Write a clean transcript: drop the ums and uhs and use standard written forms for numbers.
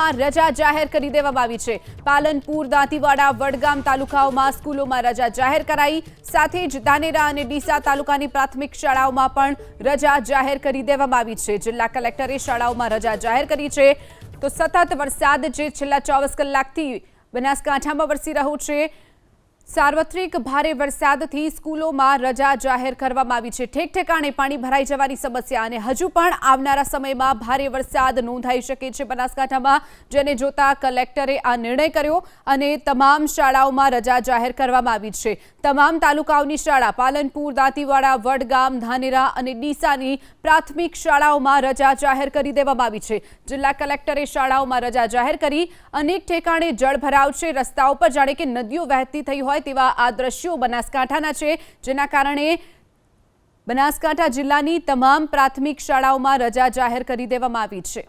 સ્કૂલોમાં રજા જાહેર કરી દેવામાં આવી છે। પાલનપુર, દાંતીવાડા, વડગામ તાલુકાઓમાં સ્કૂલોમાં રજા જાહેર કરાઈ। સાથે જ ધાનેરા અને ડીસા તાલુકાની પ્રાથમિક શાળાઓમાં પણ રજા જાહેર કરી દેવામાં આવી છે। જિલ્લા કલેક્ટરે શાળાઓમાં રજા જાહેર કરી છે। તો સતત વરસાદ જે છેલ્લા 24 કલાકથી બનાસકાંઠામાં વરસી રહ્યો છે। સાર્વત્રિક ભારે વરસાદથી સ્કૂલોમાં રજા જાહેર કરવામાં આવી છે। ઠેક ઠેકાણે પાણી ભરાઈ જવાની સમસ્યા અને હજુ પણ આવનારા સમયમાં ભારે વરસાદ નોંધાઈ શકે છે બનાસકાંઠામાં, જેને જોતા કલેક્ટરે આ નિર્ણય કર્યો અને તમામ શાળાઓમાં રજા જાહેર કરવામાં આવી છે। તમામ તાલુકાઓની શાળા પાલનપુર, દાંતીવાડા, વડગામ, ધાનેરા અને ડીસાની પ્રાથમિક શાળાઓમાં રજા જાહેર કરી દેવામાં આવી છે। જિલ્લા કલેક્ટરે શાળાઓમાં રજા જાહેર કરી। અનેક ઠેકાણે જળભરાવ છે। રસ્તાઓ પર જાણે કે નદીઓ વહેતી થઈ હોય તેવા આ દ્રશ્યો બનાસકાંઠાના છે, જેના કારણે બનાસકાંઠા જિલ્લાની તમામ પ્રાથમિક શાળાઓમાં રજા જાહેર કરી દેવામાં આવી છે।